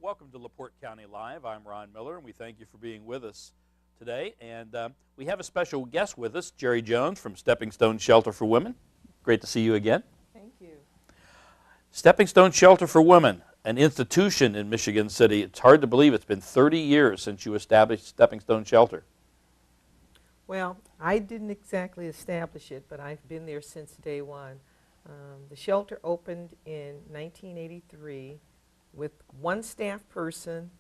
Welcome to LaPorte County Live. I'm Ron Miller, and we thank you for being with us today. And we have a special guest with us, Gerry Jones from Stepping Stone Shelter for Women. Great to see you again. Thank you. Stepping Stone Shelter for Women, an institution in Michigan City. It's hard to believe it's been 30 years since you established Stepping Stone Shelter. Well, I didn't exactly establish it, but I've been there since day one. The shelter opened in 1983 with one staff person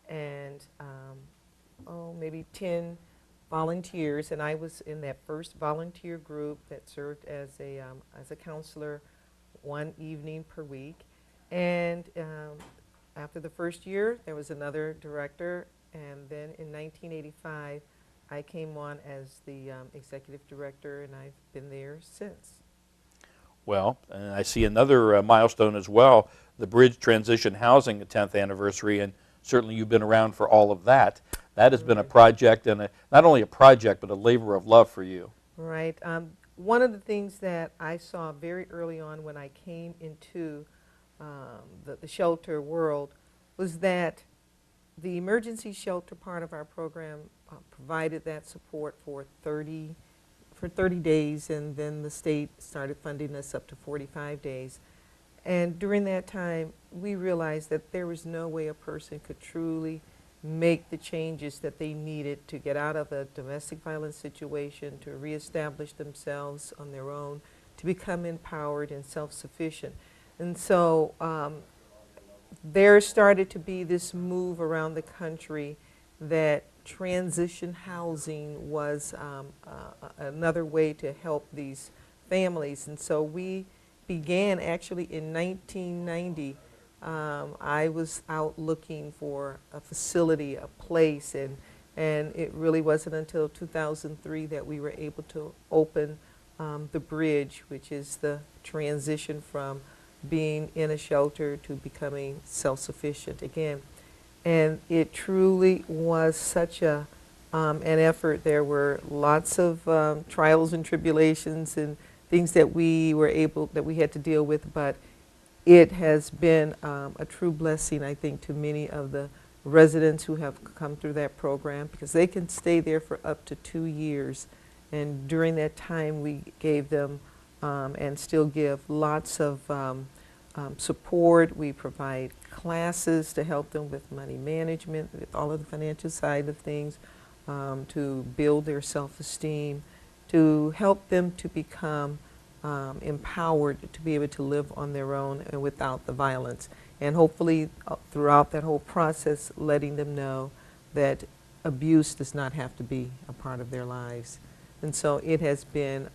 and maybe 10 volunteers, and I was in that first volunteer group that served as a counselor one evening per week. And after the first year, there was another director, and then in 1985, I came on as the executive director, and I've been there since. Well, and I see another milestone as well, the Bridge Transition Housing 10th anniversary, and certainly you've been around for all of that. That has been a project, and not only a project, but a labor of love for you. Right. One of the things that I saw very early on when I came into the shelter world was that the emergency shelter part of our program provided that support for 30 days, and then the state started funding us up to 45 days. And during that time, we realized that there was no way a person could truly make the changes that they needed to get out of a domestic violence situation, to reestablish themselves on their own, to become empowered and self-sufficient. And so there started to be this move around the country that transition housing was another way to help these families. And so we began actually in 1990. I was out looking for a facility, a place, and it really wasn't until 2003 that we were able to open the Bridge, which is the transition from being in a shelter to becoming self-sufficient again. And it truly was such an effort. There were lots of trials and tribulations and things that we had to deal with, but it has been a true blessing, I think, to many of the residents who have come through that program, because they can stay there for up to 2 years. And during that time, we gave them and still give lots of support. We provide classes to help them with money management, with all of the financial side of things, to build their self-esteem, to help them to become empowered to be able to live on their own and without the violence. And hopefully throughout that whole process, letting them know that abuse does not have to be a part of their lives. And so it has been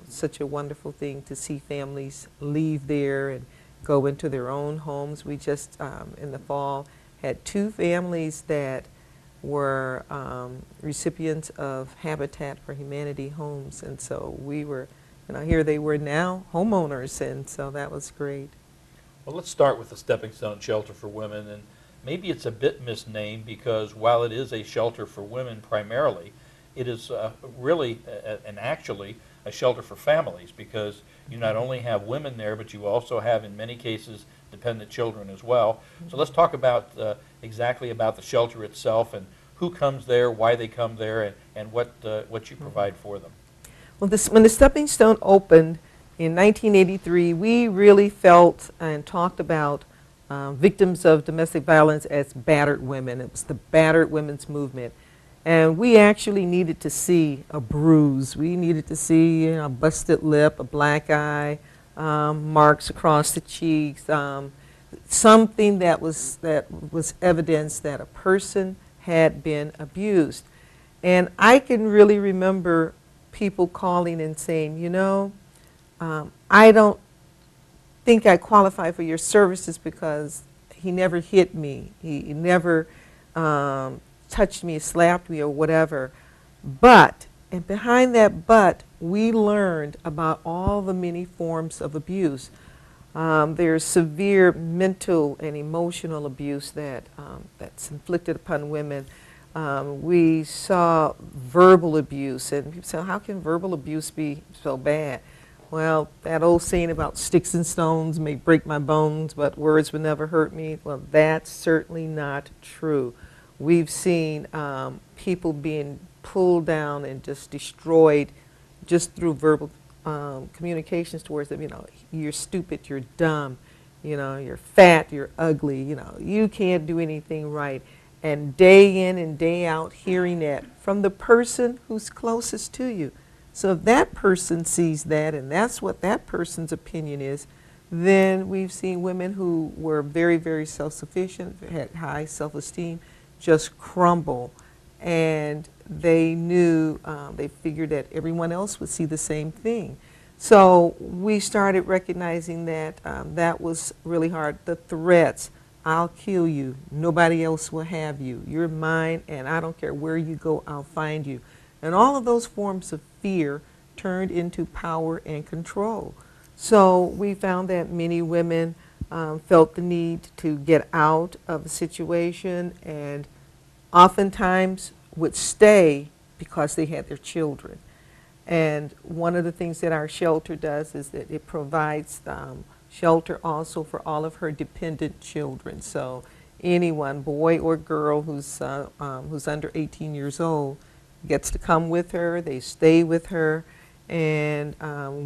such a wonderful thing to see families leave there and go into their own homes. We just, in the fall, had 2 families that were recipients of Habitat for Humanity homes. And so we were, here they were now homeowners, and so that was great. Well, let's start with the Stepping Stone Shelter for Women, and maybe it's a bit misnamed because while it is a shelter for women primarily, it is really and actually a shelter for families, because you not only have women there, but you also have, in many cases, dependent children as well. So let's talk about exactly about the shelter itself and who comes there, why they come there, and what you provide for them. Well, when the Stepping Stone opened in 1983, we really felt and talked about victims of domestic violence as battered women. It was the battered women's movement. And we actually needed to see a bruise. We needed to see a busted lip, a black eye, marks across the cheeks, something that was evidence that a person had been abused. And I can really remember people calling and saying, you know, I don't think I qualify for your services because he never hit me. He never touched me, slapped me, or whatever. But, and behind that but, we learned about all the many forms of abuse. There's severe mental and emotional abuse that's inflicted upon women. We saw verbal abuse, and people say, how can verbal abuse be so bad? Well, that old saying about sticks and stones may break my bones, but words will never hurt me. Well, that's certainly not true. We've seen people being pulled down and just destroyed just through verbal communications towards them. You know, you're stupid, you're dumb, you know, you're fat, you're ugly, you know, you can't do anything right. And day in and day out hearing that from the person who's closest to you. So if that person sees that and that's what that person's opinion is, then we've seen women who were very, very self-sufficient, had high self-esteem, just crumble. And they knew, they figured that everyone else would see the same thing. So we started recognizing that that was really hard. The threats, I'll kill you, nobody else will have you, you're mine, and I don't care where you go, I'll find you. And all of those forms of fear turned into power and control. So we found that many women felt the need to get out of a situation and oftentimes would stay because they had their children. And one of the things that our shelter does is that it provides shelter also for all of her dependent children. So anyone, boy or girl, who's under 18 years old gets to come with her, they stay with her, and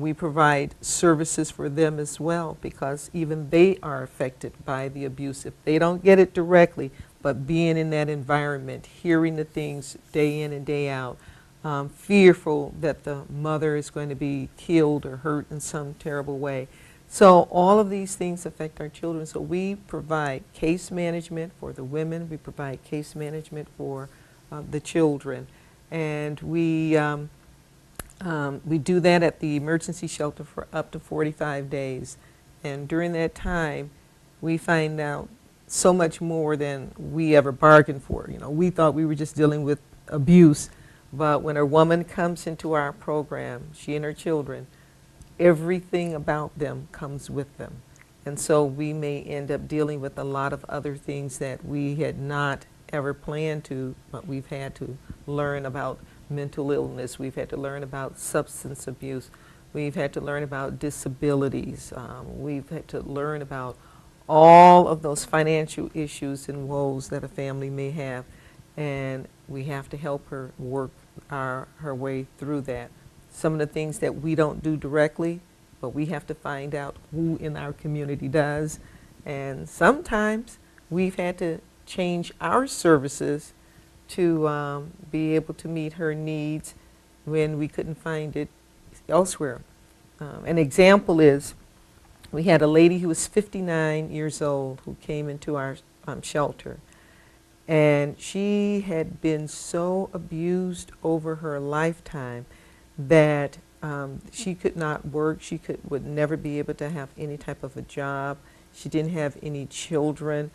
we provide services for them as well because even they are affected by the abuse. If they don't get it directly, but being in that environment, hearing the things day in and day out, fearful that the mother is going to be killed or hurt in some terrible way. So all of these things affect our children. So we provide case management for the women, we provide case management for the children. And we do that at the emergency shelter for up to 45 days. And during that time, we find out so much more than we ever bargained for. You know, we thought we were just dealing with abuse, but when a woman comes into our program, she and her children, everything about them comes with them. And so we may end up dealing with a lot of other things that we had not ever planned to, but we've had to learn about mental illness, we've had to learn about substance abuse, we've had to learn about disabilities, we've had to learn about all of those financial issues and woes that a family may have, and we have to help her work her way through that. Some of the things that we don't do directly, but we have to find out who in our community does, and sometimes we've had to change our services to be able to meet her needs when we couldn't find it elsewhere. An example is we had a lady who was 59 years old who came into our shelter, and she had been so abused over her lifetime that she could not work, would never be able to have any type of a job, she didn't have any children.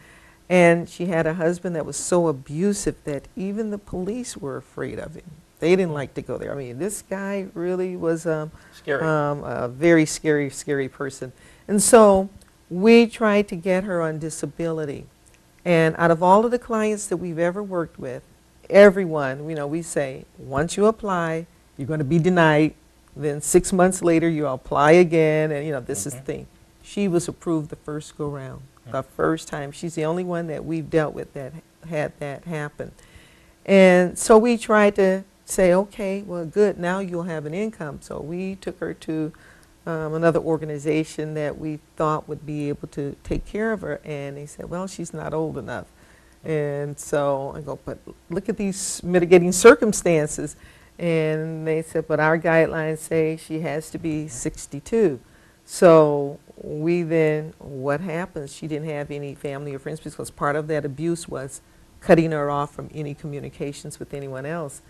And she had a husband that was so abusive that even the police were afraid of him. They didn't like to go there. I mean, this guy really was scary. A very scary, scary person. And so we tried to get her on disability. And out of all of the clients that we've ever worked with, everyone, you know, we say, once you apply, you're going to be denied. Then 6 months later, you apply again. And, you know, this is the thing. She was approved the first go round. The first time. She's the only one that we've dealt with that had that happen. And so we tried to say, okay, well, good, now you'll have an income. So we took her to another organization that we thought would be able to take care of her. And they said, well, she's not old enough. And so I go, but look at these mitigating circumstances. And they said, but our guidelines say she has to be 62. So what happens? She didn't have any family or friends because part of that abuse was cutting her off from any communications with anyone else.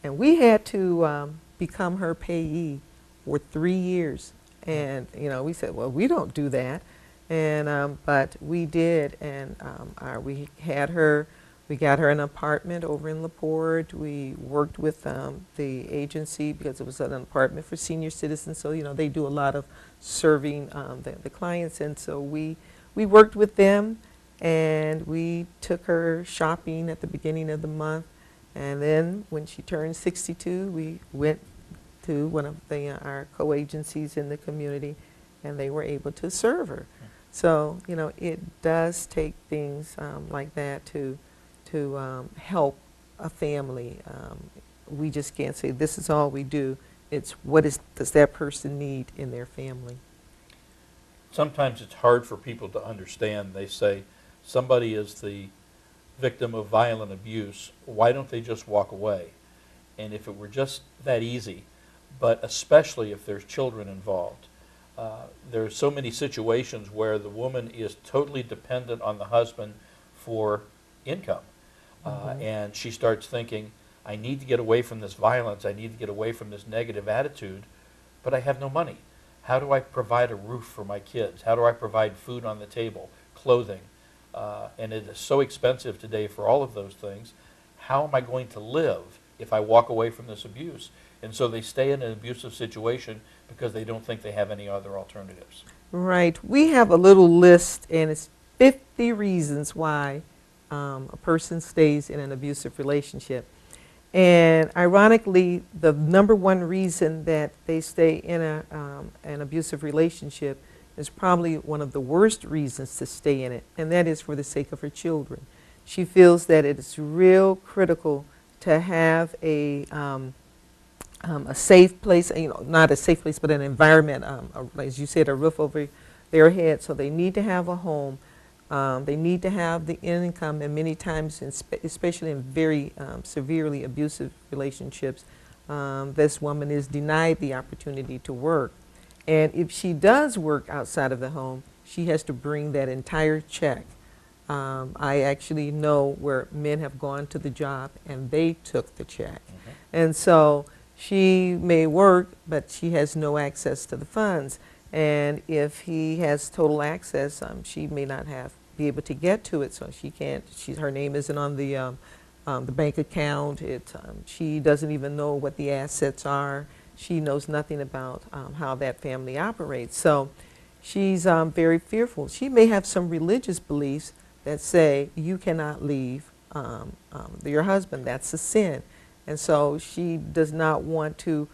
And we had to become her payee for 3 years. And, you know, we said, well, we don't do that. And, but we did. And we had her, we got her an apartment over in La Porte. We worked with the agency because it was an apartment for senior citizens. So, you know, they do a lot of serving the clients. And so we worked with them, and we took her shopping at the beginning of the month. And then when she turned 62, we went to one of our co-agencies in the community, and they were able to serve her. So, you know, it does take things like that to help a family. We just can't say this is all we do. It's does that person need in their family? Sometimes it's hard for people to understand. They say somebody is the victim of violent abuse. Why don't they just walk away? And if it were just that easy, but especially if there's children involved, there are so many situations where the woman is totally dependent on the husband for income. And she starts thinking, I need to get away from this violence, I need to get away from this negative attitude, but I have no money. How do I provide a roof for my kids? How do I provide food on the table, clothing? And it is so expensive today for all of those things. How am I going to live if I walk away from this abuse? And so they stay in an abusive situation because they don't think they have any other alternatives. Right. We have a little list, and it's 50 reasons why a person stays in an abusive relationship. And ironically, the number one reason that they stay in an abusive relationship is probably one of the worst reasons to stay in it, and that is for the sake of her children. She feels that it is real critical to have a safe place, you know, not a safe place, but an environment, as you said, a roof over their head. So they need to have a home. They need to have the income, and many times, especially in very severely abusive relationships, this woman is denied the opportunity to work. And if she does work outside of the home, she has to bring that entire check. I actually know where men have gone to the job and they took the check. And so she may work, but she has no access to the funds. And if he has total access, she may not be able to get to it, so she can't. Her name isn't on the bank account. She doesn't even know what the assets are. She knows nothing about how that family operates. So she's very fearful. She may have some religious beliefs that say you cannot leave your husband. That's a sin. And so she does not want to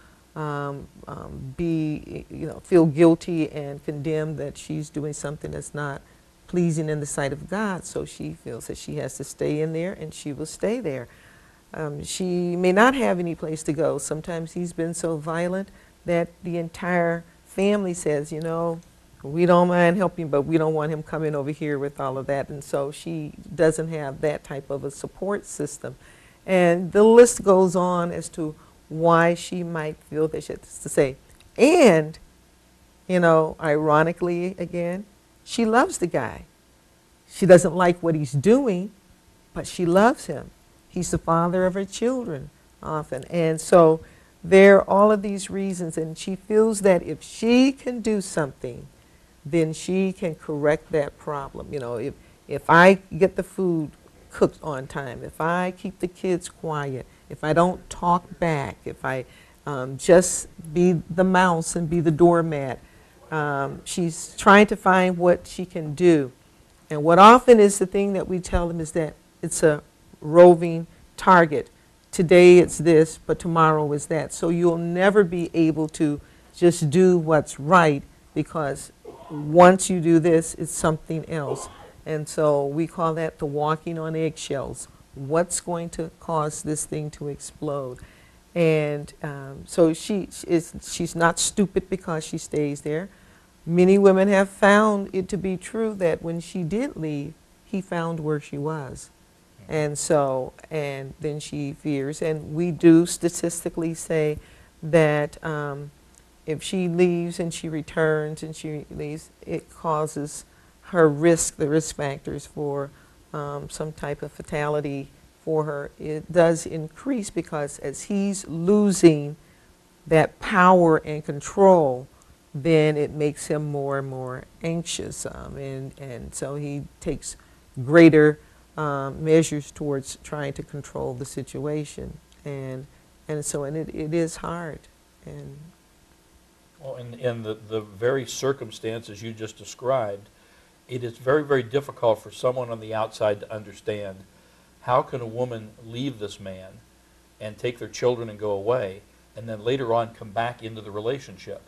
feel guilty and condemned that she's doing something that's not pleasing in the sight of God. So she feels that she has to stay in there, and she will stay there. She may not have any place to go. Sometimes he's been so violent that the entire family says, you know, we don't mind helping, but we don't want him coming over here with all of that. And so she doesn't have that type of a support system. And the list goes on as to why she might feel that she has to say. And, you know, ironically, again, she loves the guy. She doesn't like what he's doing, but she loves him. He's the father of her children often. And so there are all of these reasons, and she feels that if she can do something, then she can correct that problem. You know, if I get the food cooked on time, if I keep the kids quiet, if I don't talk back, if I just be the mouse and be the doormat, she's trying to find what she can do. And what often is the thing that we tell them is that it's a roving target. Today it's this, but tomorrow is that. So you'll never be able to just do what's right, because once you do this, it's something else. And so we call that the walking on eggshells. What's going to cause this thing to explode? And so she's not stupid because she stays there. Many women have found it to be true that when she did leave, he found where she was. And so, and then she fears, and we do statistically say that if she leaves and she returns and she leaves, it causes her risk, the risk factors for some type of fatality for her, it does increase, because as he's losing that power and control, then it makes him more and more anxious, and so he takes greater measures towards trying to control the situation, and it is hard. And Well, in the very circumstances you just described, it is very, very difficult for someone on the outside to understand how can a woman leave this man and take their children and go away, and then later on come back into the relationship.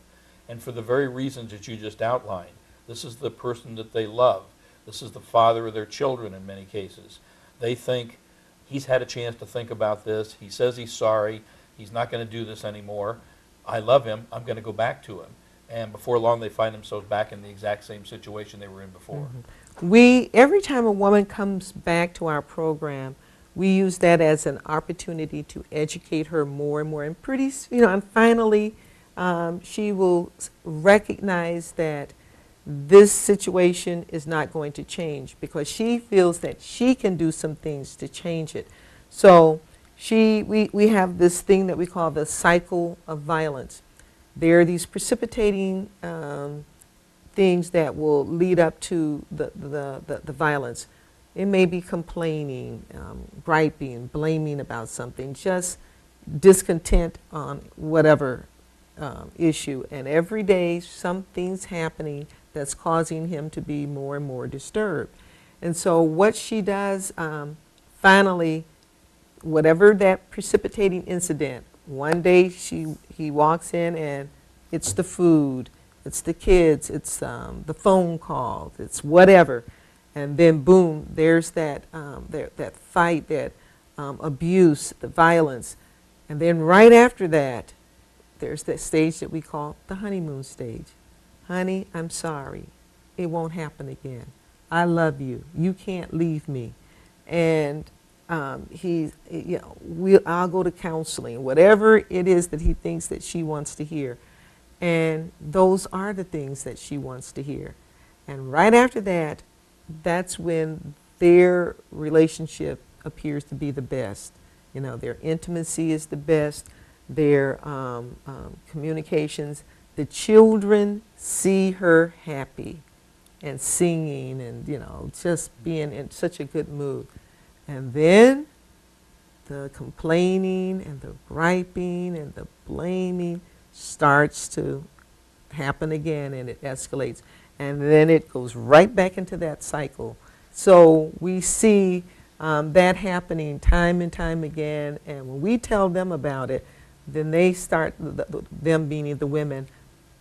And for the very reasons that you just outlined, this is the person that they love. This is the father of their children in many cases. They think he's had a chance to think about this. He says he's sorry. He's not going to do this anymore. I love him. I'm going to go back to him. And before long, they find themselves back in the exact same situation they were in before. Every time a woman comes back to our program, we use that as an opportunity to educate her more and more. And and finally, she will recognize that this situation is not going to change, because she feels that she can do some things to change it. So we have this thing that we call the cycle of violence. There are these precipitating things that will lead up to the violence. It may be complaining, griping, blaming about something, just discontent on whatever issue. And every day something's happening that's causing him to be more and more disturbed. And so what she does, finally, whatever that precipitating incident, one day he walks in and it's the food, it's the kids, it's the phone call, it's whatever. And then boom, there's that fight, that abuse, the violence. And then right after that, there's that stage that we call the honeymoon stage. Honey, I'm sorry. It won't happen again. I love you. You can't leave me. And I'll go to counseling, whatever it is that he thinks that she wants to hear. And those are the things that she wants to hear. And right after that, that's when their relationship appears to be the best. Their intimacy is the best, their communications. The children see her happy and singing and, just being in such a good mood. And then the complaining and the griping and the blaming starts to happen again, and it escalates. And then it goes right back into that cycle. So we see that happening time and time again. And when we tell them about it, then they start, them meaning the women,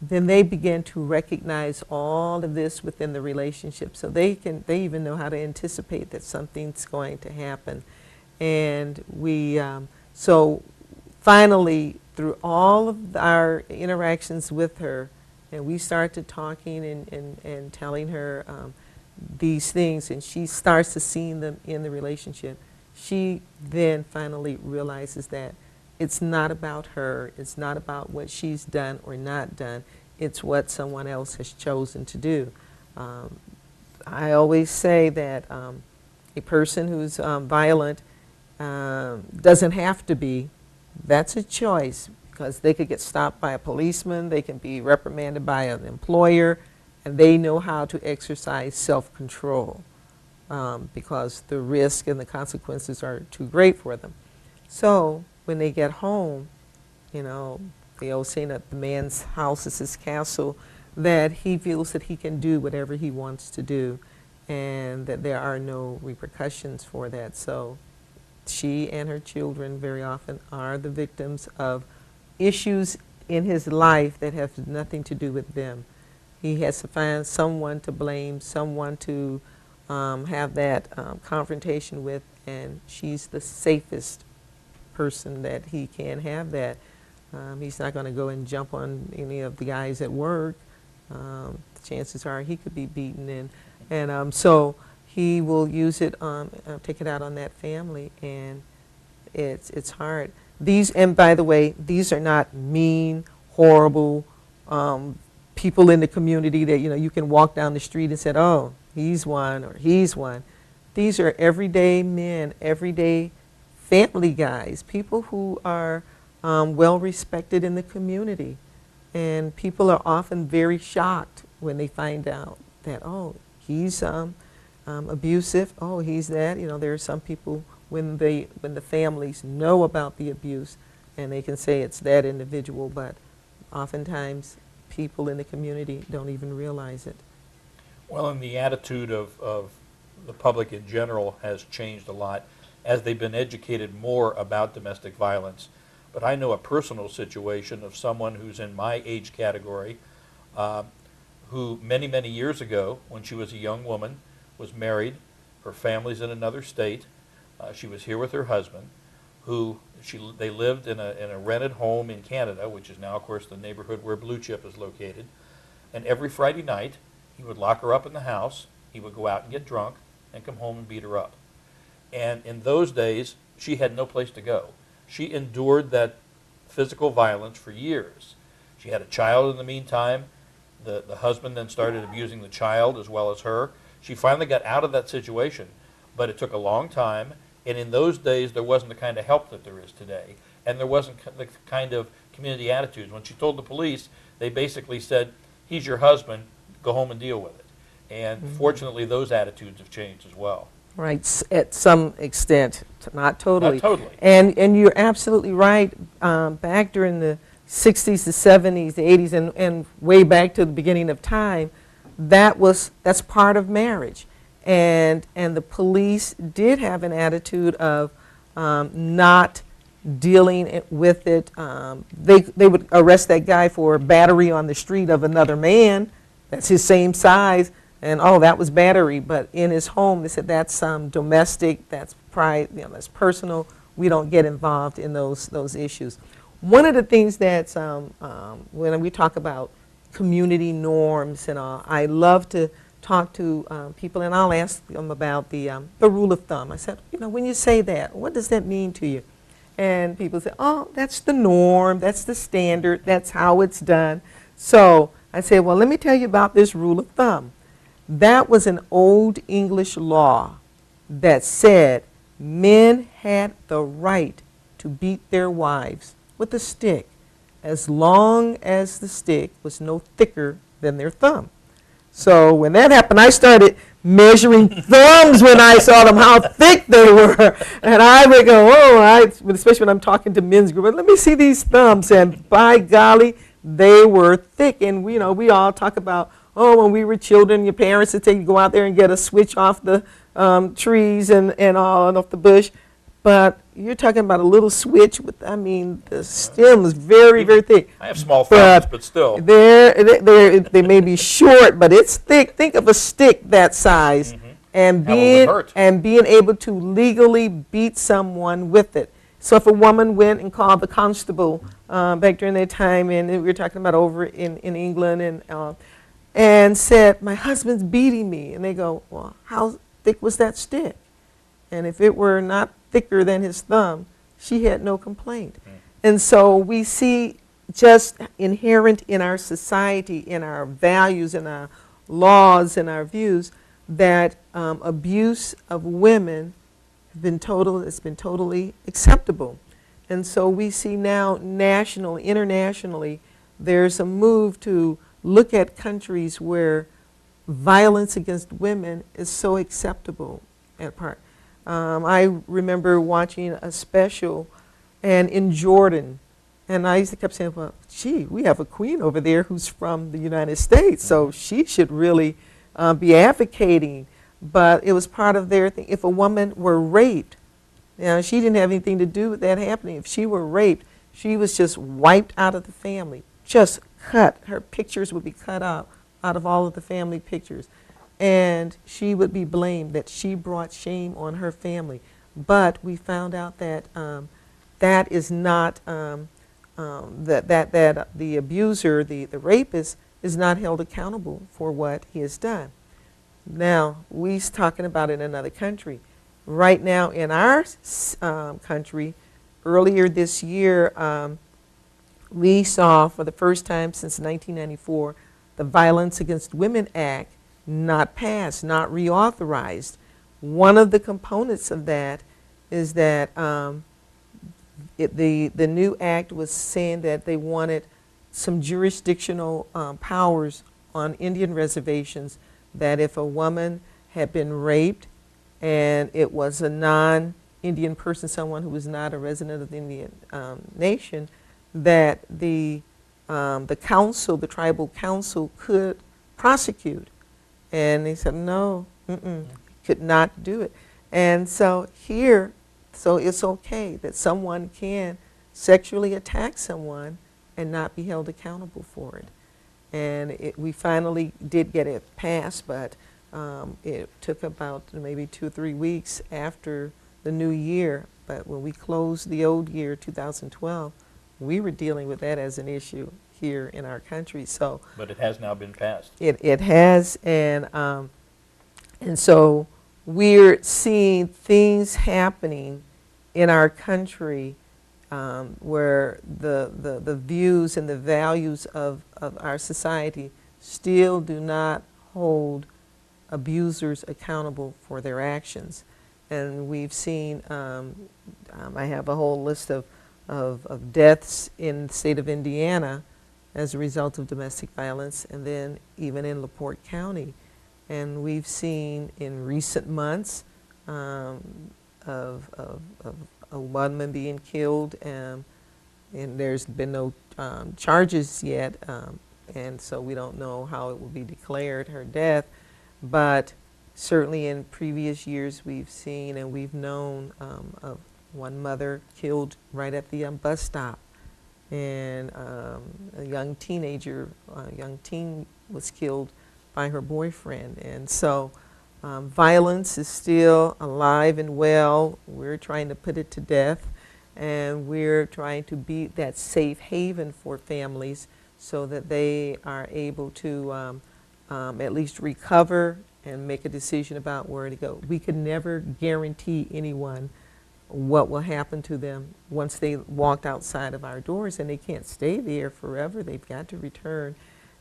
then they begin to recognize all of this within the relationship. So they even know how to anticipate that something's going to happen. And so finally, through all of our interactions with her, and we started talking and telling her these things, and she starts to see them in the relationship, she then finally realizes that it's not about her, it's not about what she's done or not done, it's what someone else has chosen to do. I always say that a person who's violent doesn't have to be. That's a choice, because they could get stopped by a policeman, they can be reprimanded by an employer, and they know how to exercise self-control because the risk and the consequences are too great for them. So when they get home, the old saying that the man's house is his castle, that he feels that he can do whatever he wants to do and that there are no repercussions for that. So she and her children very often are the victims of issues in his life that have nothing to do with them. He has to find someone to blame, someone to have that confrontation with, and she's the safest person that he can have that. He's not going to go and jump on any of the guys at work. The chances are he could be beaten, and so he will use it, take it out on that family, and it's hard. And by the way, these are not mean, horrible people in the community that, you can walk down the street and say, oh, he's one or he's one. These are everyday men, everyday family guys, people who are well respected in the community. And people are often very shocked when they find out that, oh, he's abusive, oh, he's that. There are some people when the families know about the abuse and they can say it's that individual, but oftentimes people in the community don't even realize it. Well, and the attitude of the public in general has changed a lot as they've been educated more about domestic violence. But I know a personal situation of someone who's in my age category who many, many years ago, when she was a young woman, was married, her family's in another state, she was here with her husband, they lived in a rented home in Canada, which is now, of course, the neighborhood where Blue Chip is located. And every Friday night, he would lock her up in the house, he would go out and get drunk, and come home and beat her up. And in those days, she had no place to go. She endured that physical violence for years. She had a child in the meantime. The husband then started abusing the child as well as her. She finally got out of that situation, but it took a long time. And in those days, there wasn't the kind of help that there is today. And there wasn't the kind of community attitudes. When she told the police, they basically said, he's your husband, go home and deal with it. And fortunately, those attitudes have changed as well. Right, at some extent, not totally. Not totally. And you're absolutely right. Back during the 60s, the 70s, the 80s, and way back to the beginning of time, that's part of marriage. And the police did have an attitude of not dealing with it. They would arrest that guy for battery on the street of another man that's his same size, and oh, that was battery. But in his home, they said that's domestic, that's pride, that's personal. We don't get involved in those issues. One of the things that's when we talk about community norms and all, I love to talk to people, and I'll ask them about the rule of thumb. I said, when you say that, what does that mean to you? And people say, oh, that's the norm, that's the standard, that's how it's done. So I said, well, let me tell you about this rule of thumb. That was an old English law that said men had the right to beat their wives with a stick as long as the stick was no thicker than their thumb. So when that happened, I started measuring thumbs when I saw them, how thick they were. And I would go, especially when I'm talking to men's group, let me see these thumbs. And by golly, they were thick. And we all talk about, when we were children, your parents would take you go out there and get a switch off the trees and all, and off the bush. But you're talking about a little switch with, the stem is very, very thick. I have small thumbs, but still. They may be short, but it's thick. Think of a stick that size, and being able to legally beat someone with it. So if a woman went and called the constable back during that time, and we were talking about over in England, and said, my husband's beating me, and they go, well, how thick was that stick? And if it were not thicker than his thumb, she had no complaint. And so we see just inherent in our society, in our values, in our laws, and our views, that abuse of women has been totally acceptable. And so we see now nationally, internationally, there's a move to look at countries where violence against women is so acceptable at part. I remember watching a special, and in Jordan, and I used to keep saying, well, gee, we have a queen over there who's from the United States, so she should really be advocating. But it was part of their thing. If a woman were raped, she didn't have anything to do with that happening. If she were raped, she was just wiped out of the family, just cut. Her pictures would be cut out of all of the family pictures. And she would be blamed that she brought shame on her family. But we found out that that is not, that the abuser, the rapist, is not held accountable for what he has done. Now, we're talking about in another country. Right now in our country, earlier this year, we saw for the first time since 1994 the Violence Against Women Act not passed, not reauthorized. One of the components of that is that the new act was saying that they wanted some jurisdictional powers on Indian reservations, that if a woman had been raped and it was a non-Indian person, someone who was not a resident of the Indian nation, that the council, the tribal council, could prosecute. And they said, no, could not do it. And so here, so it's okay that someone can sexually attack someone and not be held accountable for it. And we finally did get it passed, but it took about maybe 2 or 3 weeks after the new year. But when we closed the old year, 2012, we were dealing with that as an issue here in our country. So, but it has now been passed. It has, and so we're seeing things happening in our country where the views and the values of our society still do not hold abusers accountable for their actions. And we've seen, I have a whole list of deaths in the state of Indiana as a result of domestic violence, and then even in LaPorte County. And we've seen in recent months of a woman being killed, and there's been no charges yet, and so we don't know how it will be declared, her death. But certainly in previous years we've seen and we've known of one mother killed right at the bus stop, and a young teenager, a young teen was killed by her boyfriend. And so violence is still alive and well. We're trying to put it to death, and we're trying to be that safe haven for families so that they are able to at least recover and make a decision about where to go. We can never guarantee anyone what will happen to them once they walked outside of our doors, and they can't stay there forever. They've got to return.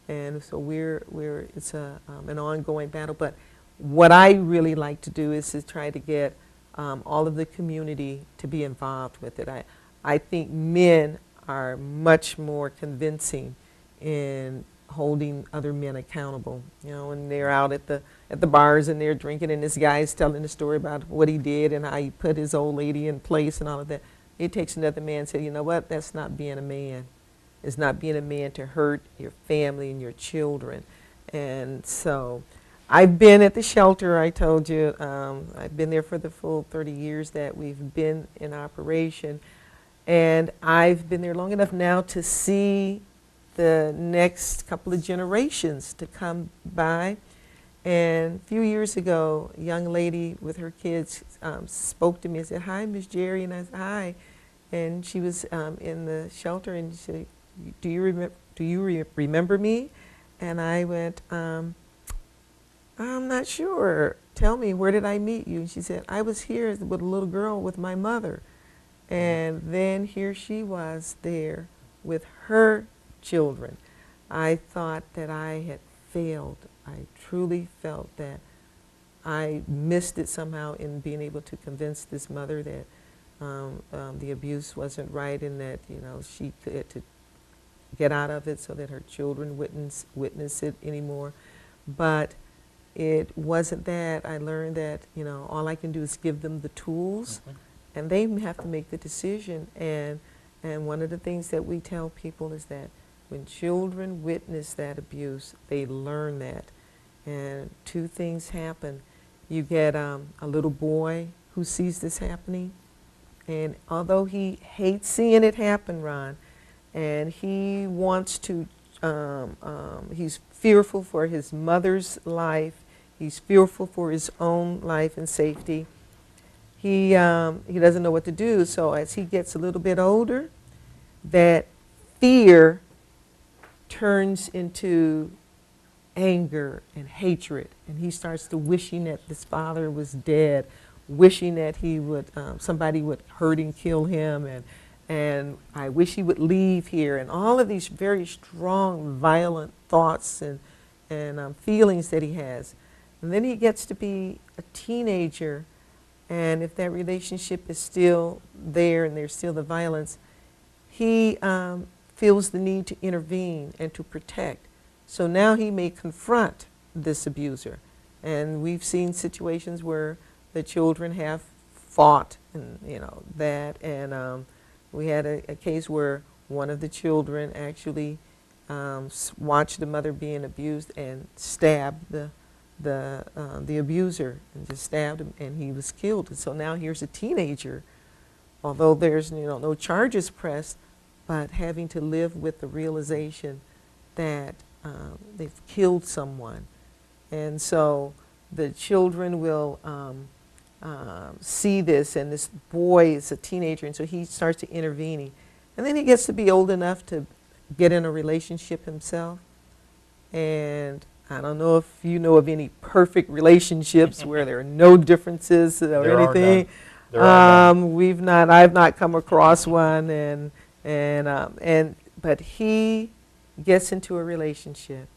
And so it's an ongoing battle. But what I really like to do is to try to get all of the community to be involved with it. I think men are much more convincing in holding other men accountable. You know, when they're out at the bars and they're drinking, and this guy's telling the story about what he did and how he put his old lady in place and all of that. It takes another man to say, you know what, that's not being a man. It's not being a man to hurt your family and your children. And so I've been at the shelter, I told you. I've been there for the full 30 years that we've been in operation. And I've been there long enough now to see the next couple of generations to come by. And a few years ago, a young lady with her kids spoke to me and said, "Hi, Miss Gerry." And I said, "Hi." And she was in the shelter, and she said, do you remember me? And I went, I'm not sure. Tell me, where did I meet you? And she said, I was here with a little girl with my mother. And then here she was there with her children. I thought that I had failed. I truly felt that I missed it somehow in being able to convince this mother that the abuse wasn't right, and that, you know, she could to get out of it so that her children wouldn't witness it anymore. But it wasn't that. I learned that, you know, all I can do is give them the tools, and they have to make the decision. And one of the things that we tell people is that when children witness that abuse, they learn that. And two things happen. You get a little boy who sees this happening, and although he hates seeing it happen, Ron, and he wants to, he's fearful for his mother's life, he's fearful for his own life and safety. He doesn't know what to do. So as he gets a little bit older, that fear turns into anger and hatred, and he starts to wishing that his father was dead, wishing that he would somebody would hurt and kill him, and I wish he would leave here, and all of these very strong, violent thoughts and feelings that he has. And then he gets to be a teenager, and if that relationship is still there and there's still the violence, he feels the need to intervene and to protect. So now he may confront this abuser. And we've seen situations where the children have fought, and that. And we had a case where one of the children actually watched the mother being abused and stabbed the abuser, and just stabbed him, and he was killed. And so now here's a teenager, although there's no charges pressed, but having to live with the realization that they've killed someone. And so the children will see this, and this boy is a teenager, and so he starts to intervening. And then he gets to be old enough to get in a relationship himself. And I don't know if you know of any perfect relationships where there are no differences or There are anything. none. There are none. I've not come across one, but he gets into a relationship,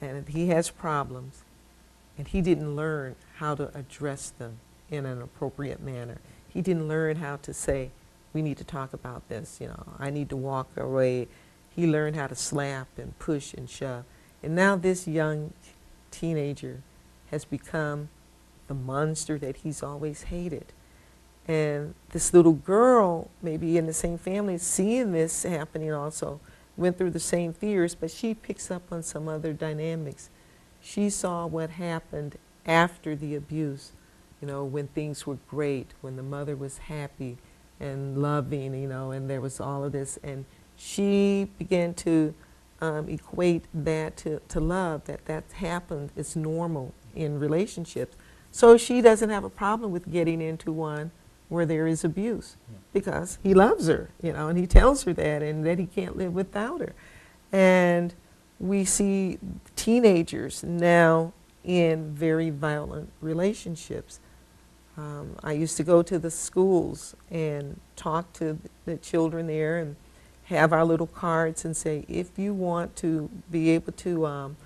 and he has problems, and he didn't learn how to address them in an appropriate manner. He didn't learn how to say, we need to talk about this, I need to walk away. He learned how to slap and push and shove. And now this young teenager has become the monster that he's always hated. And this little girl, maybe in the same family, seeing this happening also, went through the same fears, but she picks up on some other dynamics. She saw what happened after the abuse, when things were great, when the mother was happy and loving, and there was all of this. And she began to equate that to love, that happened, it's normal in relationships. So she doesn't have a problem with getting into one where there is abuse, because he loves her, and he tells her that, and that he can't live without her. And we see teenagers now in very violent relationships. I used to go to the schools and talk to the children there and have our little cards and say, if you want to be able to,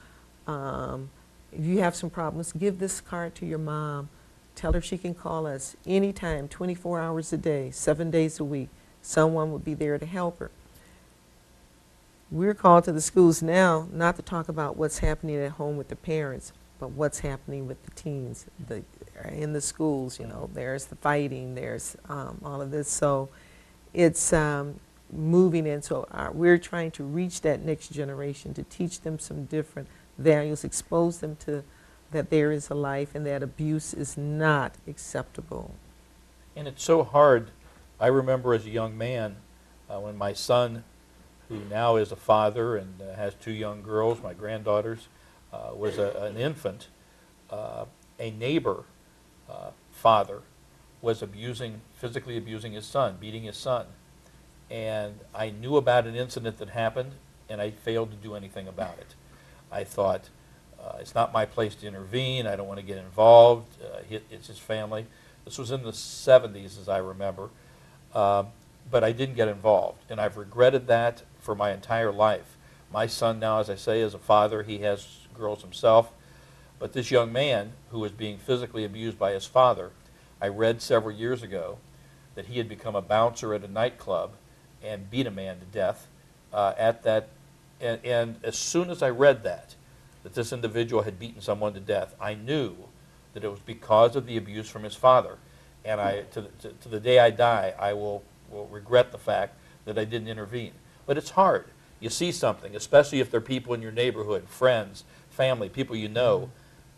if you have some problems, give this card to your mom. Tell her she can call us anytime, 24 hours a day, 7 days a week. Someone will be there to help her. We're called to the schools now not to talk about what's happening at home with the parents, but what's happening with the teens in the schools. There's the fighting, there's all of this. So it's moving in. So we're trying to reach that next generation, to teach them some different values, expose them to that there is a life and that abuse is not acceptable. And it's so hard. I remember as a young man, when my son, who now is a father and has 2 young girls, my granddaughters, was an infant, a neighbor father was physically abusing his son, beating his son. And I knew about an incident that happened, and I failed to do anything about it. I thought, it's not my place to intervene, I don't want to get involved, it's his family. This was in the 70s, as I remember, but I didn't get involved, and I've regretted that for my entire life. My son now, as I say, is a father, he has girls himself, but this young man who was being physically abused by his father, I read several years ago that he had become a bouncer at a nightclub and beat a man to death at that, and as soon as I read that this individual had beaten someone to death, I knew that it was because of the abuse from his father. And to the day I die, I will regret the fact that I didn't intervene. But it's hard. You see something, especially if there are people in your neighborhood, friends, family, people you know,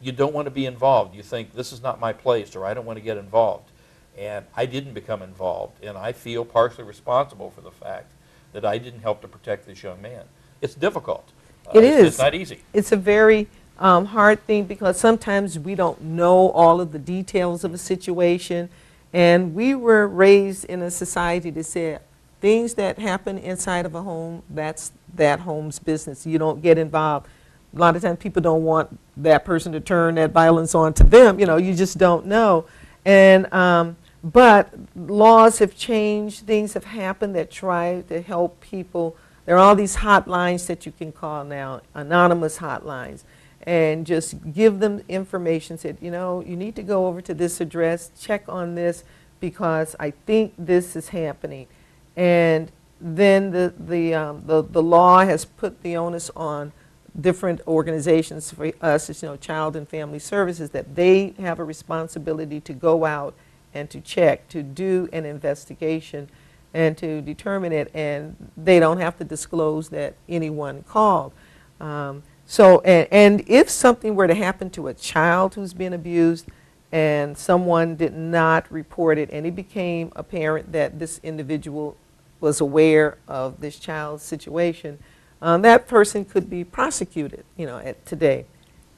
you don't want to be involved. You think, this is not my place, or I don't want to get involved. And I didn't become involved, and I feel partially responsible for the fact that I didn't help to protect this young man. It's difficult. It's not easy. It's a very hard thing, because sometimes we don't know all of the details of a situation, and we were raised in a society that said things that happen inside of a home, that's that home's business. You don't get involved. A lot of times people don't want that person to turn that violence on to them. You just don't know. And but laws have changed, things have happened that try to help people. There are all these hotlines that you can call now, anonymous hotlines, and just give them information, said, you know, you need to go over to this address, check on this, because I think this is happening. And then the law has put the onus on different organizations, for us, as you know, Child and Family Services, that they have a responsibility to go out and to check, to do an investigation and to determine it, and they don't have to disclose that anyone called. And if something were to happen to a child who's been abused and someone did not report it, and it became apparent that this individual was aware of this child's situation, that person could be prosecuted, you know, today.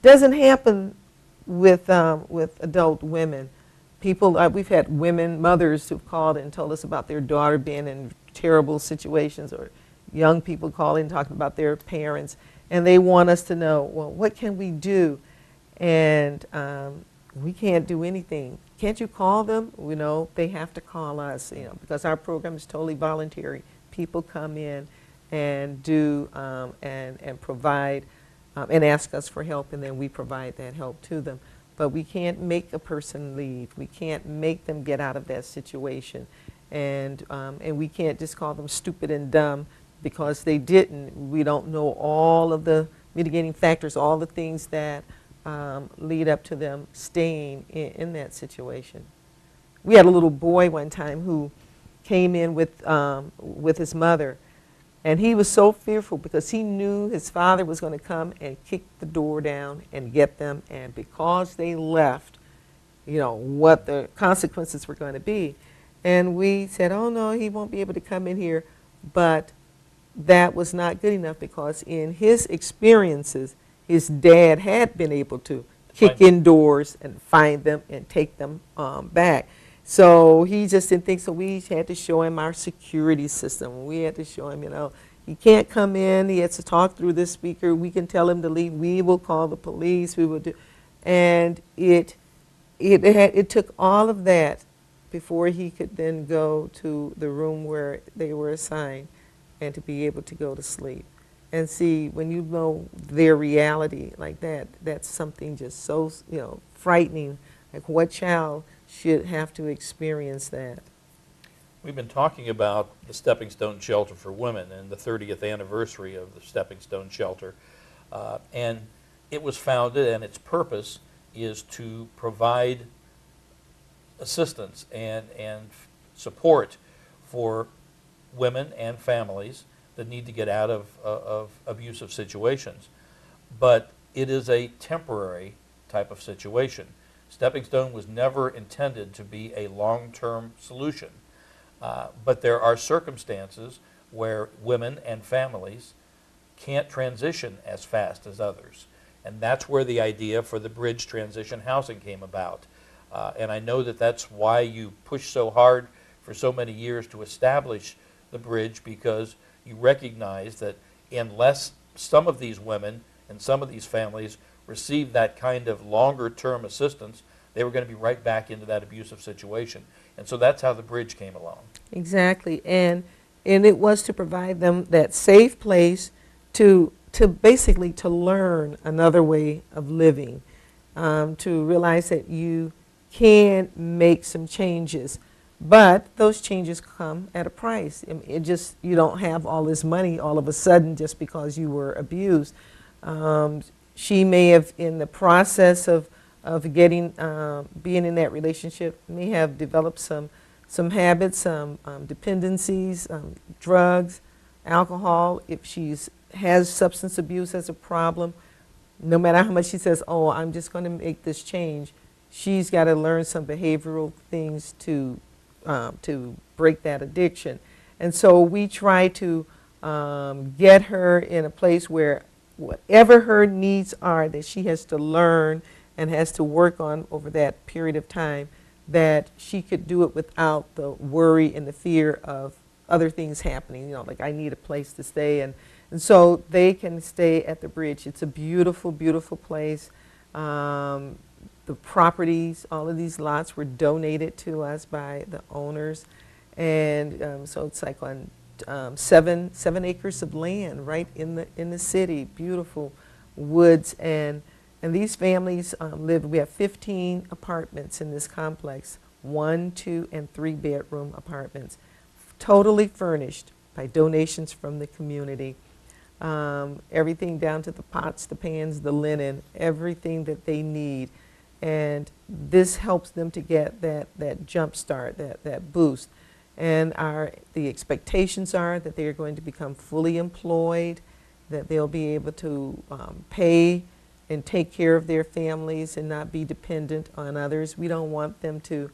Doesn't happen with adult women. People, we've had women, mothers who've called and told us about their daughter being in terrible situations, or young people calling talking about their parents, and they want us to know, well, what can we do? And we can't do anything. Can't you call them? You know, they have to call us, you know, because our program is totally voluntary. People come in and do and provide and ask us for help, and then we provide that help to them. But we can't make a person leave. We can't make them get out of that situation. And we can't just call them stupid and dumb because they didn't. We don't know all of the mitigating factors, all the things that lead up to them staying in that situation. We had a little boy one time who came in with his mother, and he was so fearful because he knew his father was going to come and kick the door down and get them, and because they left, you know, what the consequences were going to be. And we said, oh no, he won't be able to come in here. But that was not good enough, because in his experiences, his dad had been able to kick in doors and find them and take them back. So he just didn't think, so we had to show him our security system. We had to show him, you know, he can't come in, he has to talk through this speaker, we can tell him to leave, we will call the police, we will do, and it took all of that before he could then go to the room where they were assigned and to be able to go to sleep. And see, when you know their reality like that, that's something just so, you know, frightening. Like, what child should have to experience that? We've been talking about the Stepping Stone Shelter for Women and the 30th anniversary of the Stepping Stone Shelter. And it was founded, and its purpose is to provide assistance and support for women and families that need to get out of abusive situations. But it is a temporary type of situation. Stepping Stone was never intended to be a long-term solution. But there are circumstances where women and families can't transition as fast as others. And that's where the idea for the bridge transition housing came about. And I know that that's why you pushed so hard for so many years to establish the bridge, because you recognize that unless some of these women and some of these families receive that kind of longer-term assistance, they were going to be right back into that abusive situation. And so that's how the bridge came along. Exactly. And it was to provide them that safe place to basically to learn another way of living, to realize that you can make some changes. But those changes come at a price. It just, you don't have all this money all of a sudden just because you were abused. She may have, in the process of getting, being in that relationship, may have developed some habits, some dependencies, drugs, alcohol. If she has substance abuse as a problem, no matter how much she says, oh, I'm just going to make this change, she's got to learn some behavioral things to break that addiction. And so we try to get her in a place where whatever her needs are that she has to learn and has to work on over that period of time, that she could do it without the worry and the fear of other things happening, you know, like I need a place to stay. And so they can stay at the bridge. It's a beautiful, beautiful place. the properties, all of these lots were donated to us by the owners. And so it's like on 7 acres of land right in the city, beautiful woods. And these families we have 15 apartments in this complex, 1, 2, and 3 bedroom apartments, totally furnished by donations from the community. Everything down to the pots, the pans, the linen, everything that they need. And this helps them to get that jump start, that boost. And the expectations are that they are going to become fully employed, that they'll be able to pay and take care of their families and not be dependent on others. We don't want them to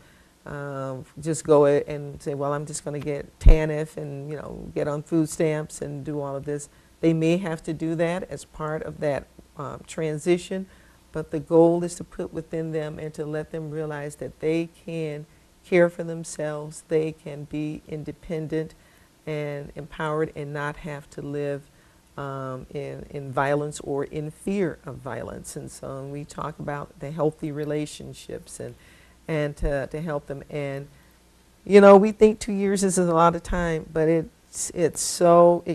just go and say, well, I'm just going to get TANF and get on food stamps and do all of this. They may have to do that as part of that transition, but the goal is to put within them and to let them realize that they can care for themselves, they can be independent and empowered and not have to live in violence or in fear of violence. And so we talk about the healthy relationships and to help them. And we think 2 years is a lot of time, but it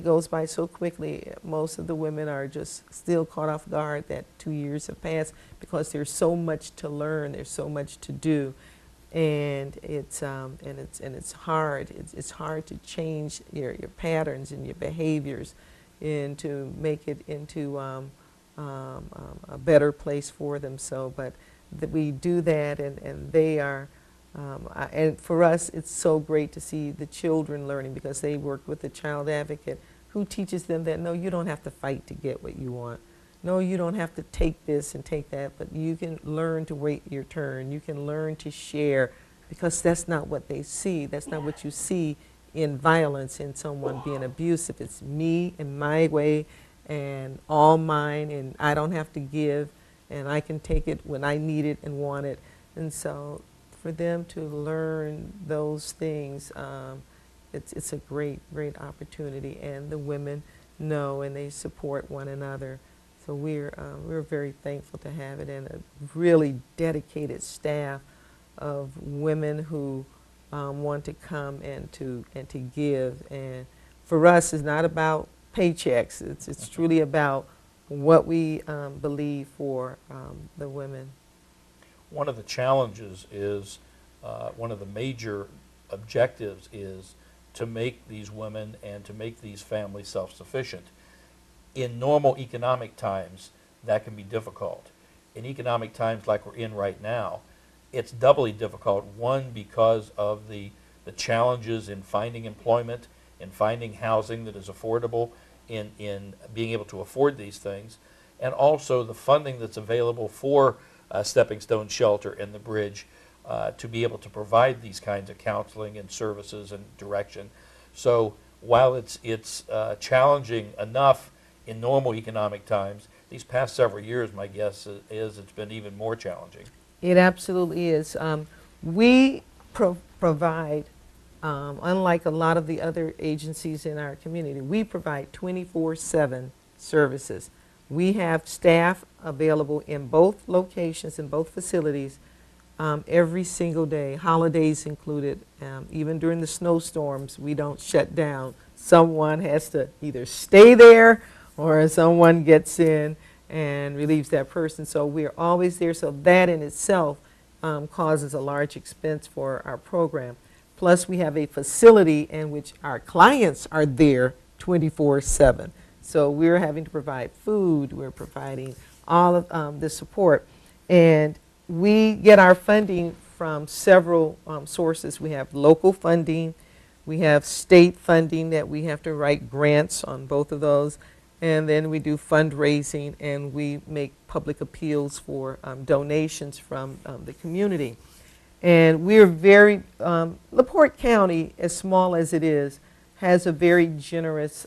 goes by so quickly. Most of the women are just still caught off guard that 2 years have passed because there's so much to learn, there's so much to do. And it's hard. It's hard to change your patterns and your behaviors, and to make it into a better place for them. So, but we do that, and they are. And for us, it's so great to see the children learning, because they work with a child advocate who teaches them that no, you don't have to fight to get what you want. No, you don't have to take this and take that, but you can learn to wait your turn. You can learn to share, because that's not what they see. That's not what you see in violence, in someone being abusive. It's me and my way and all mine, and I don't have to give, and I can take it when I need it and want it. And so for them to learn those things, it's a great opportunity, and the women know and they support one another. So we're very thankful to have it, and a really dedicated staff of women who want to come and to give. And for us, it's not about paychecks. It's truly about what we believe for the women. One of the challenges is, one of the major objectives is to make these women and to make these families self-sufficient. In normal economic times, that can be difficult. In economic times like we're in right now, it's doubly difficult. One, because of the challenges in finding employment, in finding housing that is affordable, in being able to afford these things, and also the funding that's available for Stepping Stone Shelter and the Bridge to be able to provide these kinds of counseling and services and direction. So while it's challenging enough in normal economic times, these past several years, my guess is it's been even more challenging. It absolutely is. We provide, unlike a lot of the other agencies in our community, we provide 24/7 services. We have staff available in both locations, in both facilities, every single day, holidays included. Even during the snowstorms, we don't shut down. Someone has to either stay there or someone gets in and relieves that person. So we're always there. So that in itself causes a large expense for our program. Plus, we have a facility in which our clients are there 24/7. So we're having to provide food. We're providing all of the support. And we get our funding from several sources. We have local funding. We have state funding that we have to write grants on, both of those. And then we do fundraising, and we make public appeals for donations from the community. And we're very, LaPorte County, as small as it is, has a very generous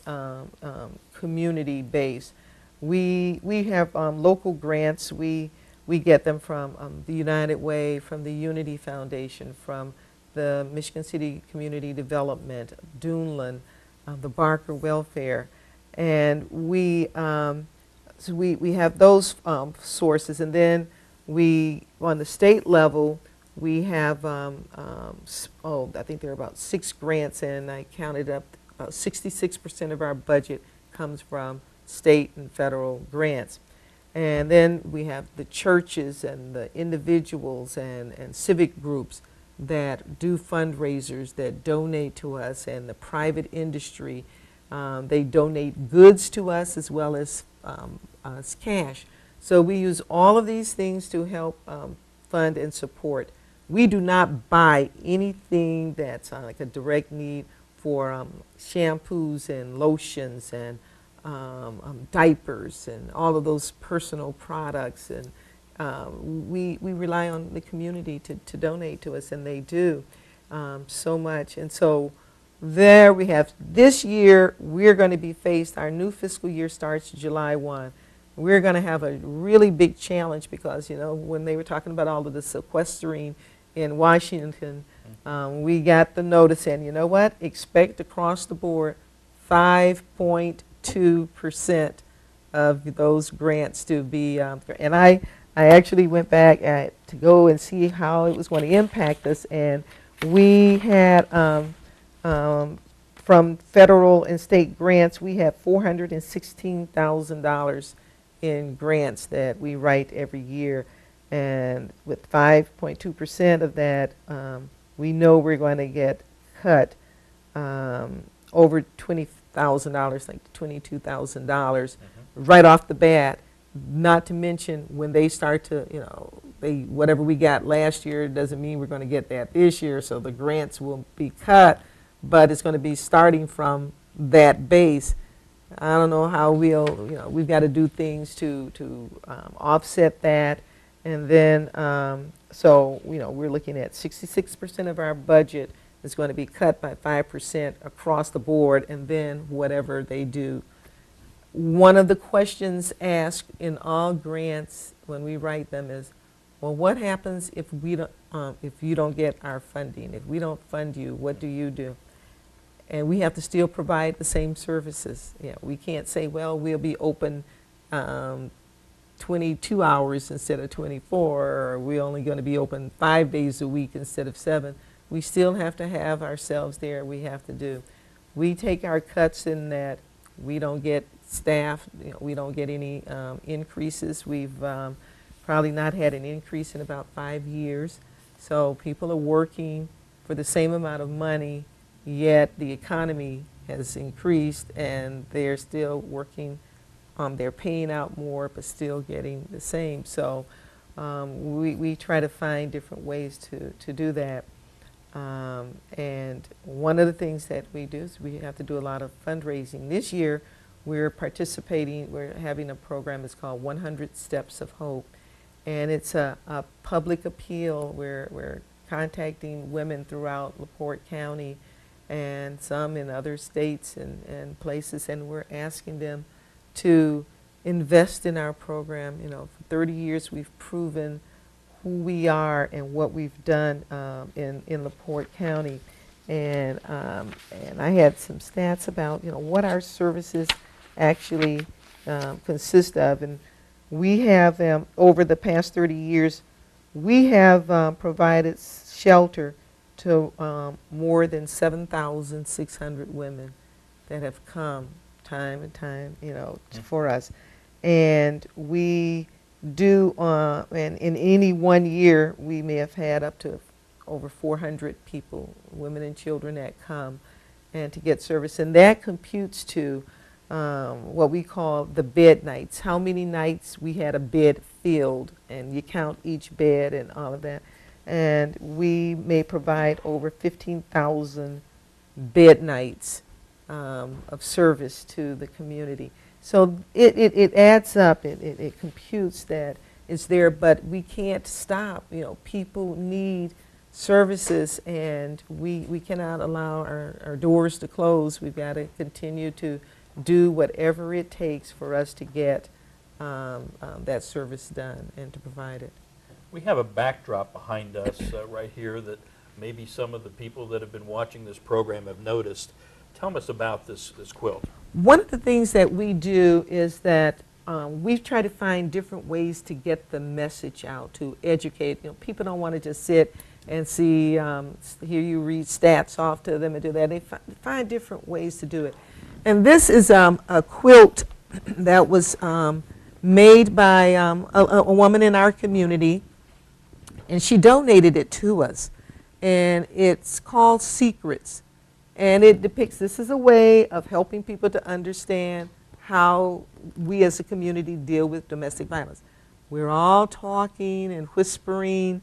community base. We have local grants. We get them from the United Way, from the Unity Foundation, from the Michigan City Community Development, Duneland, the Barker Welfare. And we have those sources, and then On the state level, we have, I think there are about 6 grants, and I counted up, about 66% of our budget comes from state and federal grants. And then we have the churches and the individuals and civic groups that do fundraisers, that donate to us, and the private industry. They donate goods to us as well as cash. So we use all of these things to help fund and support. We do not buy anything that's like a direct need for shampoos and lotions and diapers and all of those personal products. And we rely on the community to donate to us, and they do so much. And so there we have, this year we're going to be faced, our new fiscal year starts July 1. We're going to have a really big challenge because, you know, when they were talking about all of the sequestering in Washington, we got the notice, and you know what? Expect across the board 5.2% of those grants to be, and I actually went back to go and see how it was going to impact us, and we had, from federal and state grants, we have $416,000 in grants that we write every year. And with 5.2% of that, we know we're going to get cut over $20,000, like $22,000 right off the bat. Not to mention when they start to, you know, whatever we got last year doesn't mean we're going to get that this year. So the grants will be cut, but it's going to be starting from that base. I don't know how we've got to do things to offset that. And then, so, you know, we're looking at 66% of our budget is going to be cut by 5% across the board, and then whatever they do. One of the questions asked in all grants when we write them is, well, what happens if you don't get our funding? If we don't fund you, what do you do? And we have to still provide the same services. You know, we can't say, well, we'll be open 22 hours instead of 24, or we're only going to be open 5 days a week instead of 7. We still have to have ourselves there. We have to do. We take our cuts in that we don't get staff. You know, we don't get any increases. We've probably not had an increase in about 5 years. So people are working for the same amount of money, yet the economy has increased, and they're still working. They're paying out more, but still getting the same. So we try to find different ways to do that. And one of the things that we do is we have to do a lot of fundraising. This year, we're having a program that's called 100 Steps of Hope. And it's a public appeal where we're contacting women throughout LaPorte County and some in other states and places, and we're asking them to invest in our program. You know, for 30 years we've proven who we are and what we've done in LaPorte County. And I had some stats about, you know, what our services actually consist of. And we have, over the past 30 years, we have provided shelter to more than 7,600 women that have come time and time, you know, for us. And we do, and in any one year, we may have had up to over 400 people, women and children, that come and to get service. And that computes to what we call the bed nights, how many nights we had a bed filled, and you count each bed and all of that. And we may provide over 15,000 bed nights of service to the community. So it adds up, it computes that it's there, but we can't stop. You know, people need services, and we cannot allow our doors to close. We've got to continue to do whatever it takes for us to get that service done and to provide it. We have a backdrop behind us right here that maybe some of the people that have been watching this program have noticed. Tell us about this quilt. One of the things that we do is that we've tried to find different ways to get the message out, to educate. You know, people don't want to just sit and see, hear you read stats off to them and do that. They find different ways to do it. And this is a quilt that was made by a woman in our community, and she donated it to us. And it's called Secrets. And it depicts, this is a way of helping people to understand how we as a community deal with domestic violence. We're all talking and whispering.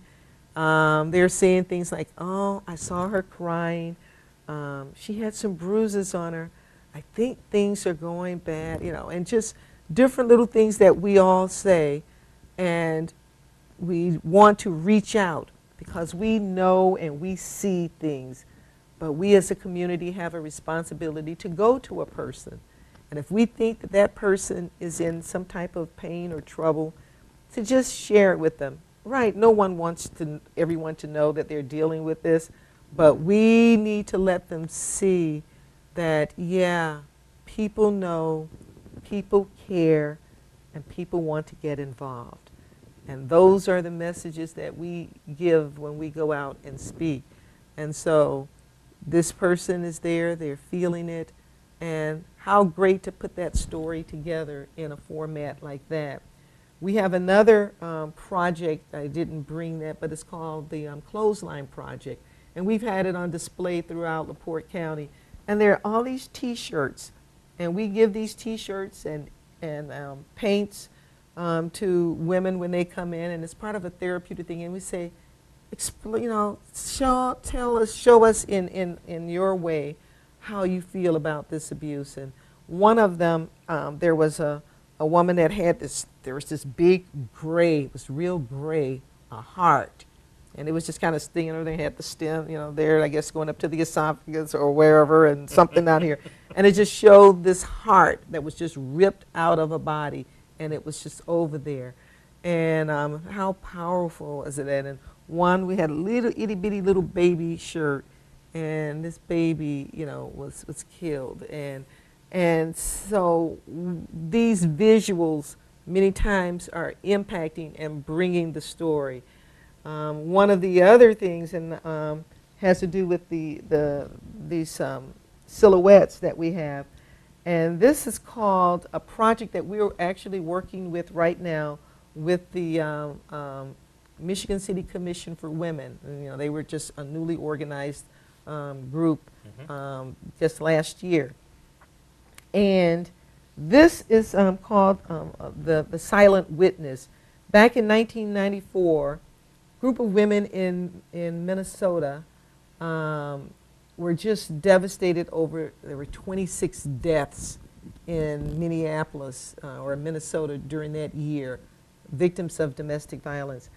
They're saying things like, oh, I saw her crying. She had some bruises on her. I think things are going bad, you know, and just different little things that we all say. And we want to reach out because we know and we see things. But we as a community have a responsibility to go to a person. And if we think that that person is in some type of pain or trouble, to just share it with them. Right, no one wants everyone to know that they're dealing with this, but we need to let them see that, yeah, people know, people care, and people want to get involved. And those are the messages that we give when we go out and speak. And so this person is there, they're feeling it, and how great to put that story together in a format like that. We have another project, I didn't bring that, but it's called the Clothesline Project. And we've had it on display throughout LaPorte County. And there are all these t-shirts. And we give these t-shirts and paints to women when they come in. And it's part of a therapeutic thing. And we say, you know, show us in your way how you feel about this abuse. And one of them, there was a woman that had this, there was this big gray, it was real gray, a heart. And it was just kind of stinging her. They had the stem, you know, there, I guess, going up to the esophagus or wherever, and something out here. And it just showed this heart that was just ripped out of a body, and it was just over there. And how powerful is it? And one, we had a little itty bitty little baby shirt, and this baby, you know, was killed. And so these visuals many times are impacting and bringing the story. One of the other things has to do with these silhouettes that we have. And this is called a project that we're actually working with right now with the Michigan City Commission for Women. And, you know, they were just a newly organized group just last year. And this is called the Silent Witness. Back in 1994, a group of women in Minnesota were just devastated over, there were 26 deaths in Minneapolis or Minnesota during that year, victims of domestic violence.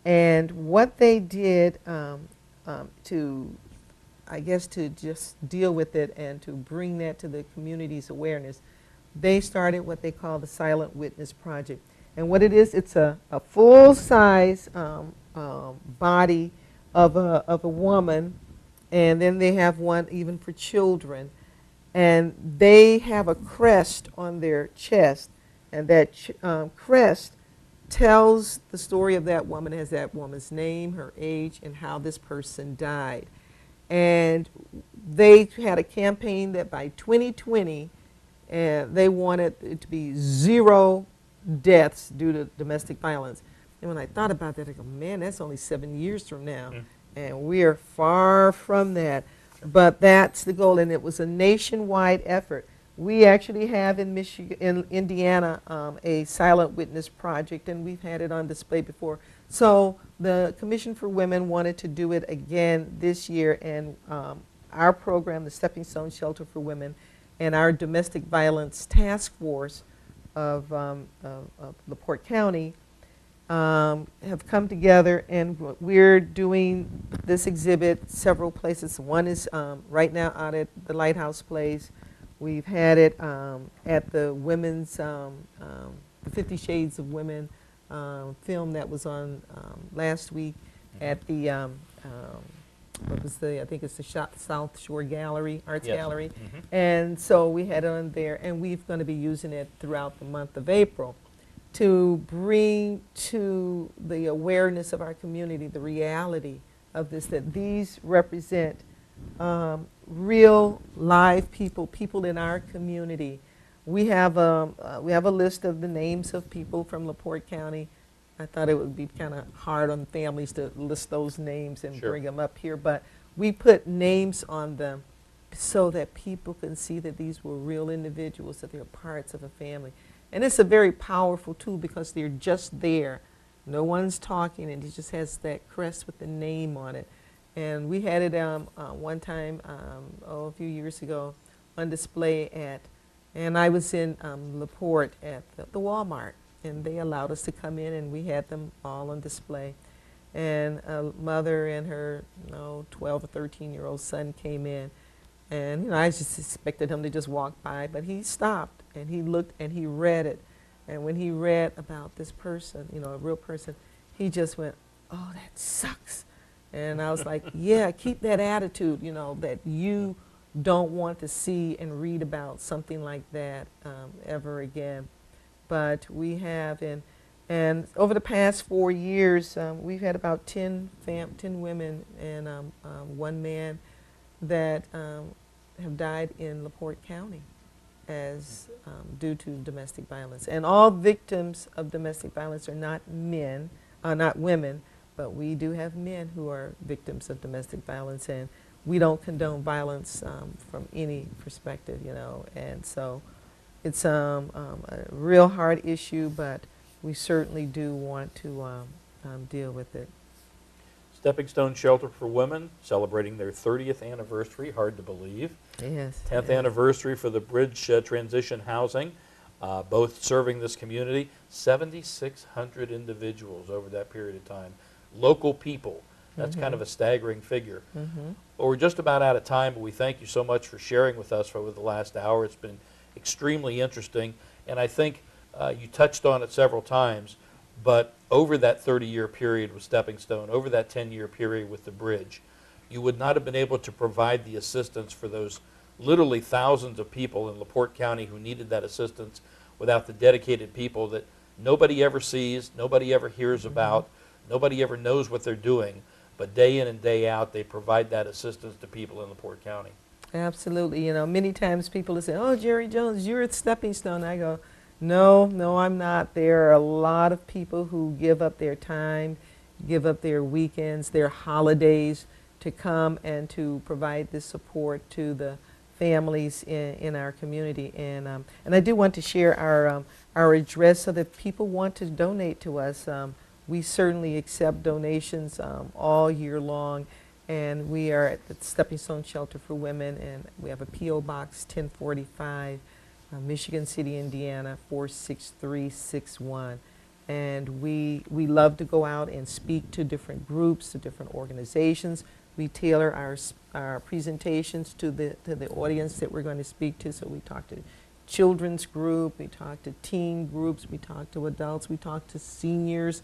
And what they did to, I guess, to just deal with it and to bring that to the community's awareness, they started what they call the Silent Witness Project. And what it is, it's a full-size body of a woman, and then they have one even for children. And they have a crest on their chest, and that crest tells the story of that woman, has that woman's name, her age, and how this person died. And they had a campaign that by 2020, they wanted it to be 0 deaths due to domestic violence. And when I thought about that, I go, man, that's only 7 years from now. And we are far from that. But that's the goal, and it was a nationwide effort. We actually have in Michigan, in Indiana, a Silent Witness Project, and we've had it on display before. So the Commission for Women wanted to do it again this year, and our program, the Stepping Stone Shelter for Women, and our Domestic Violence Task Force of LaPorte County have come together, and we're doing this exhibit several places. One is right now out at the Lighthouse Place. We've had it at the women's, the 50 Shades of Women film that was on last week at the what was I think it's the South Shore Gallery, Arts Yes. Gallery. Mhm. And so we had it on there, and we're going to be using it throughout the month of April to bring to the awareness of our community the reality of this, that these represent real live people, people in our community. We have a list of the names of people from LaPorte County. I thought it would be kind of hard on families to list those names and Sure. bring them up here, but we put names on them so that people can see that these were real individuals, that they're parts of a family. And it's a very powerful tool because they're just there. No one's talking, and it just has that crest with the name on it. And we had it one time, a few years ago, on display and I was in LaPorte at the Walmart, and they allowed us to come in, and we had them all on display. And a mother and her 12 or 13-year-old son came in, and I just expected him to just walk by, but he stopped, and he looked, and he read it. And when he read about this person, a real person, he just went, "Oh, that sucks." And I was like, yeah, keep that attitude, that you don't want to see and read about something like that ever again. But we have, and over the past 4 years, we've had about 10 women and 1 man that have died in LaPorte County as due to domestic violence. And all victims of domestic violence are not men, not women, but we do have men who are victims of domestic violence, and we don't condone violence from any perspective, and so it's a real hard issue, but we certainly do want to deal with it. Stepping Stone Shelter for Women, celebrating their 30th anniversary, hard to believe. Yes. 10th yes. anniversary for the Bridge Transition Housing, both serving this community. 7,600 individuals over that period of time. Local people. That's kind of a staggering figure. Well, we're just about out of time, but we thank you so much for sharing with us over the last hour. It's been extremely interesting, and I think you touched on it several times, but over that 30-year period with Stepping Stone, over that 10-year period with the Bridge, you would not have been able to provide the assistance for those literally thousands of people in LaPorte County who needed that assistance without the dedicated people that nobody ever sees, nobody ever hears about, nobody ever knows what they're doing, but day in and day out they provide that assistance to people in LaPorte County. Absolutely. Many times people will say, "Oh, Gerry Jones, you're at Stepping Stone." I go, no, I'm not. There are a lot of people who give up their time, give up their weekends, their holidays to come and to provide this support to the families in our community. And I do want to share our address so that people want to donate to us. We certainly accept donations all year long, and we are at the Stepping Stone Shelter for Women, and we have a P.O. Box 1045, Michigan City, Indiana 46361. And we love to go out and speak to different groups, to different organizations. We tailor our presentations to the audience that we're going to speak to. So we talk to children's group, we talk to teen groups, we talk to adults, we talk to seniors,